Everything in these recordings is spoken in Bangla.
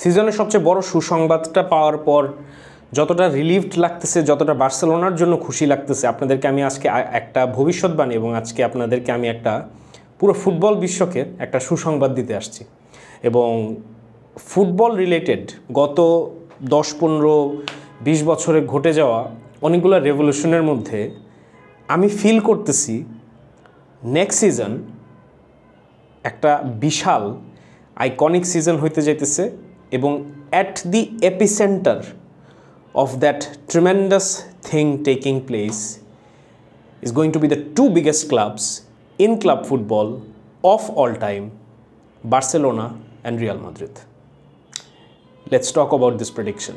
সিজনের সবচেয়ে বড় সুসংবাদটা পাওয়ার পর যতটা রিলিভড লাগতেছে, যতটা বার্সেলোনার জন্য খুশি লাগতেছে, আপনাদেরকে আমি আজকে একটা ভবিষ্যৎবাণী এবং আজকে আপনাদেরকে আমি একটা পুরো ফুটবল বিশ্বকে একটা সুসংবাদ দিতে আসছি। এবং ফুটবল রিলেটেড গত 10-15-20 বছরে ঘটে যাওয়া অনেকগুলো রেভলিউশনের মধ্যে আমি ফিল করতেছি নেক্সট সিজন একটা বিশাল আইকনিক সিজন হইতে যাইতেছে এবং at the epicentre of that tremendous thing taking place is going to be the two biggest clubs in club football of all time, Barcelona and Real Madrid. Let's talk about this prediction.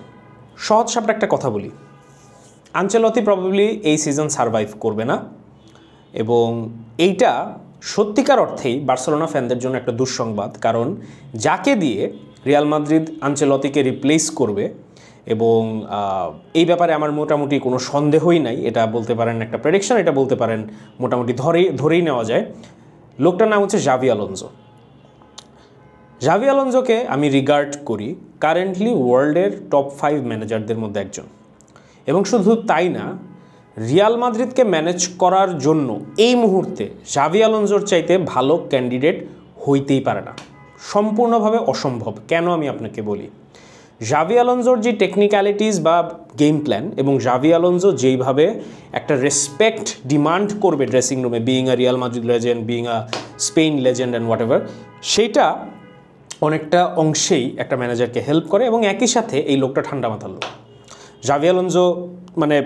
সহজ সাপটা একটা কথা বলি, আনচেলতি প্রবাবলি এই সিজন সারভাইভ করবে না এবং এইটা সত্যিকার অর্থেই বার্সেলোনা ফ্যানদের জন্য একটা দুঃসংবাদ। কারণ যাকে দিয়ে রিয়াল মাদ্রিদ আনচেলতিকে রিপ্লেস করবে এবং এই ব্যাপারে আমার মোটামুটি কোনো সন্দেহই নাই, এটা বলতে পারেন একটা প্রেডিকশন, এটা বলতে পারেন মোটামুটি ধরেই নেওয়া যায়। লোকটার নাম হচ্ছে জাভি আলোনসো। জাভি আলোনসোকে আমি রিগার্ড করি কারেন্টলি ওয়ার্ল্ডের টপ 5 ম্যানেজারদের মধ্যে একজন, এবং শুধু তাই না, রিয়াল মাদ্রিদকে ম্যানেজ করার জন্য এই মুহূর্তে জাভি আলোনসোর চাইতে ভালো ক্যান্ডিডেট হইতেই পারে না, সম্পূর্ণভাবে অসম্ভব। কেন আমি আপনাকে বলি, জাভি আলোনসোর যে টেকনিক্যালিটিস বা গেম প্ল্যান এবং জাভি আলোনসো যেইভাবে একটা রেসপেক্ট ডিমান্ড করবে ড্রেসিং রুমে, being a Real Madrid legend, being a Spain legend and what ever, সেইটা অনেকটা অংশেই একটা ম্যানেজারকে হেল্প করে এবং একই সাথে এই লোকটা ঠান্ডা মাথার লোক। জাভি আলোনসো মানে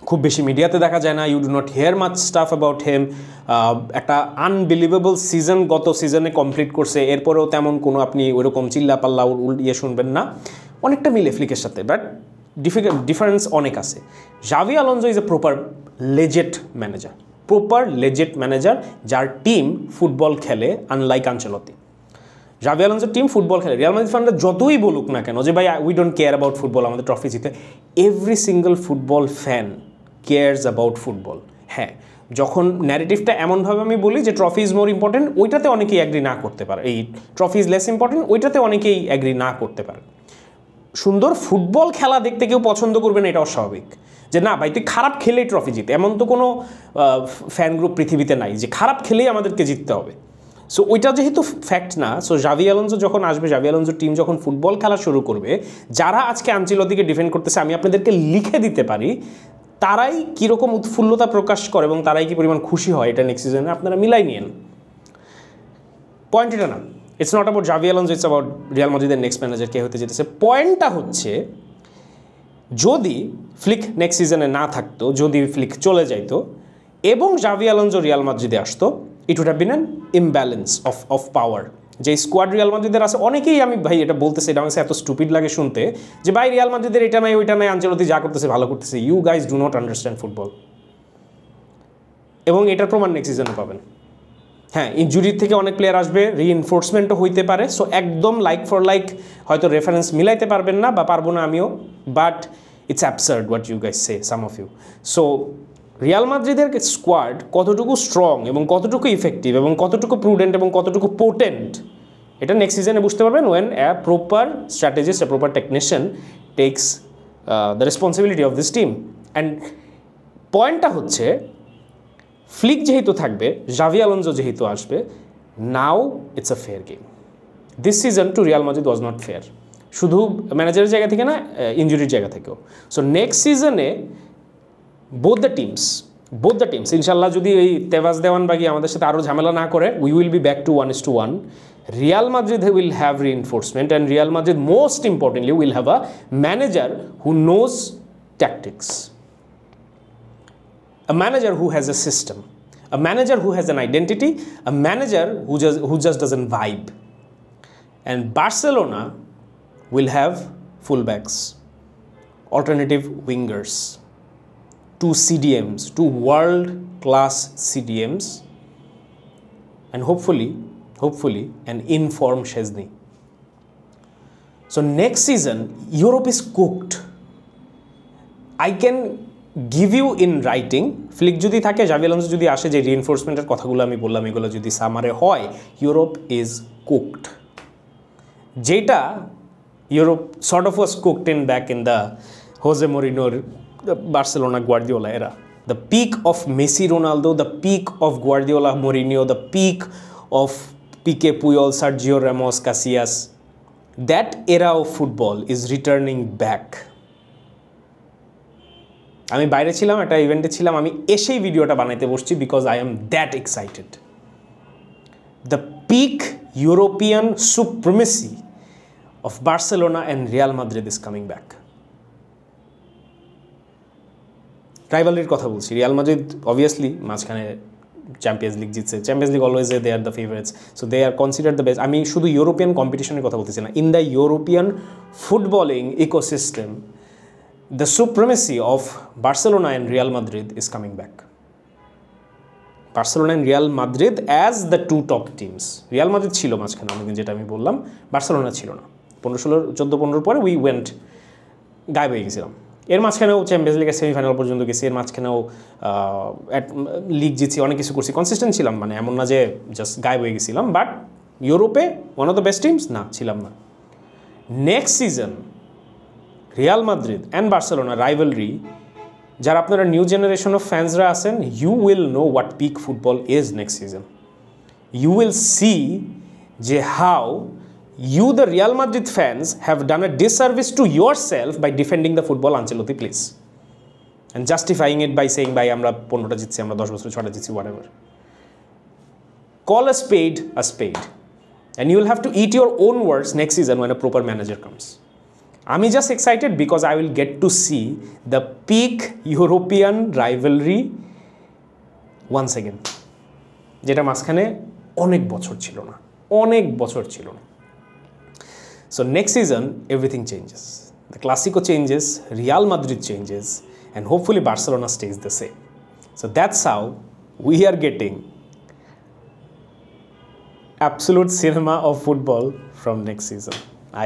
খুব বেশি মিডিয়াতে দেখা যায় না, you do not hear much stuff about him. একটা আনবিলিভেবল সিজন গত সিজনে কমপ্লিট করছে, এরপরেও তেমন কোনো আপনি ওইরকম চিল্লাপাল্লা ইয়ে শুনবেন না, অনেকটা মিলে ফ্লিকের সাথে, বাট ডিফারেন্স অনেক আছে। জাভি Alonso is a proper legit manager, যার টিম ফুটবল খেলে, আনলাইক আনচেলতি। জাভি আলোনসোর টিম ফুটবল খেলে। রিয়াল মাদ্রিদ ফ্যানরা যতই বলুক না কেন যে ভাই we don't care about football, আমাদের ট্রফি জিতে, every single football fan cares about football. হ্যাঁ, যখন ন্যারেটিভটা এমনভাবে আমি বলি যে ট্রফি ইজ মোর ইম্পর্টেন্ট, ওইটাতে অনেকেই অ্যাগ্রি না করতে পারে, এই ট্রফি ইজ লেস ইম্পর্টেন্ট, ওইটাতে অনেকেই অ্যাগ্রি না করতে পারে। সুন্দর ফুটবল খেলা দেখতে কেউ পছন্দ করবে না, এটা অস্বাভাবিক। যে না ভাই তুই খারাপ খেলেই ট্রফি জিতে, এমন তো কোনো ফ্যান গ্রুপ পৃথিবীতে নাই যে খারাপ খেলেই আমাদেরকে জিততে হবে। সো ওইটা যেহেতু ফ্যাক্ট না, সো জাভি আলোনসো যখন আসবে, জাভি আলোনসোর টিম যখন ফুটবল খেলা শুরু করবে, যারা আজকে আনচেলতিকে ডিফেন্ড করতেছে আমি আপনাদেরকে লিখে দিতে পারি তারাই কীরকম উৎফুল্লতা প্রকাশ করে এবং তারাই কী পরিমাণ খুশি হয়, এটা নেক্সট সিজনে আপনারা মিলাই নিয়েন। পয়েন্ট এটা না, it's not about Xavi Alonso, it's about Real মাদ্রিদের নেক্সট ম্যানেজার কে হতে যেতেছে। পয়েন্টটা হচ্ছে যদি ফ্লিক নেক্সট সিজনে না থাকতো, যদি ফ্লিক চলে যাইতো এবং জাভি আলোনসো রিয়াল মাদ্রিদে আসতো, it would have been an imbalance of power. যে স্কোয়াড রিয়াল মাদ্রিদের আছে, অনেকেই আমি ভাই এটা বলতেছে, এটা আমার এত স্টুপিড লাগে শুনতে যে ভাই রিয়াল মাদ্রিদের এটা নাই ওইটা নাই, আনচেলতি যা করতেছে ভালো করতেছে। You guys do not understand football, এবং এটার প্রমাণ নেক্সট সিজনে পাবেন। হ্যাঁ, ইনজুরির থেকে অনেক প্লেয়ার আসবে, রিইনফোর্সমেন্টও হইতে পারে, সো একদম লাইক ফর লাইক হয়তো রেফারেন্স মিলাইতে পারবেন না বা পারবো না আমিও, but it's absurd what you guys say, some of you. So Real মাদ্রিদের স্কোয়াড কতটুকু স্ট্রং এবং কতটুকু ইফেক্টিভ এবং কতটুকু প্রুডেন্ট এবং কতটুকু পোটেন্ট, এটা নেক্সট সিজনে বুঝতে পারবেন when a proper strategist, a proper technician takes the responsibility of this team. And পয়েন্টটা হচ্ছে ফ্লিক যেহেতু থাকবে, জাভি আলোনসো যেহেতু আসবে, now it's a fair game. This season to Real Madrid was not fair, শুধু ম্যানেজারের জায়গা থেকে না, ইনজুরির জায়গা থেকেও। সো নেক্সট সিজনে both the teams ইনশাল্লাহ যদি এই তেভাস দেওয়ানবাগি আমাদের সাথে আরও ঝামেলা না করে, we will be back to 1:1. Real Madrid will have reinforcement, and Real Madrid most importantly will have a manager who knows tactics, a manager who has a system, a manager who has an identity, a manager who just doesn't vibe. And Barcelona will have fullbacks, alternative wingers, 2 CDMs, 2 world-class CDMs, and hopefully an informed Szczesny. So next season, Europe is cooked. I can give you in writing, Flick যদি থাকে, জাভি আলোনসো যদি আসে, যে রিইনফোর্সমেন্টের কথাগুলো আমি বললাম এগুলো যদি সামারে হয়, ইউরোপ ইজ কুকড। যেটা Europe sort of was cooked in back in the Jose Mourinho, the Barcelona Guardiola era. The peak of Messi, Ronaldo, the peak of Guardiola, Mourinho, the peak of Pique, Puyol, Sergio Ramos, Casillas. That era of football is returning back. আমি বাইরে ছিলাম, একটা ইভেন্টে ছিলাম, আমি এসেই ভিডিওটা বানাইতে বসছি because I am that excited. The peak European supremacy of Barcelona and Real Madrid is coming back. রাইভালরির কথা বলছি, রিয়াল মাদ্রিদ অবভিয়াসলি মাঝখানে চ্যাম্পিয়ন্স লিগ জিতছে, Champions League always they are the favourites, so they are consider the best. আমি শুধু ইউরোপিয়ান কম্পিটিশনের কথা বলতেছি না, in the European footballing ecosystem the supremacy of Barcelona and Real Madrid is coming back. Barcelona and Real Madrid as the two top teams. Real Madrid ছিল মাঝখানে অনেকদিন, যেটা আমি বললাম, বার্সেলোনা ছিল না। 14-15 পরে উই ওয়েন্ট, গায়েব হয়ে গেছিলাম। এর মাঝখানেও চ্যাম্পিয়ন্স লিগের সেমিফাইনাল পর্যন্ত গেছি, এর মাঝখানেও লিগ জিতছি, অনেক কিছু করছি, কনসিস্টেন্ট ছিলাম, মানে এমন না যে জাস্ট গায়েব হয়ে গেছিলাম। বাট ইউরোপে one of the best teams না, ছিলাম না। Next season Real Madrid and Barcelona rivalry, যারা আপনারা নিউ জেনারেশন অফ ফ্যান্সরা আছেন, you will know what peak football is next season. You will see যে how you, the Real Madrid fans, have done a disservice to yourself by defending the football Ancelotti plays and justifying it by saying, "Bhai, আমরা 15টা জিতছি, আমরা 10 বছর 6টা জিতছি, whatever." Call a spade, and you will have to eat your own words next season when a proper manager comes. I'm just excited because I will get to see the peak European rivalry once again, যেটা মাঝখানে অনেক বছর ছিল না। So next season, everything changes. The Clásico changes, Real Madrid changes, and hopefully Barcelona stays the same. So that's how we are getting absolute cinema of football from next season.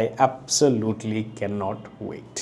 I absolutely cannot wait.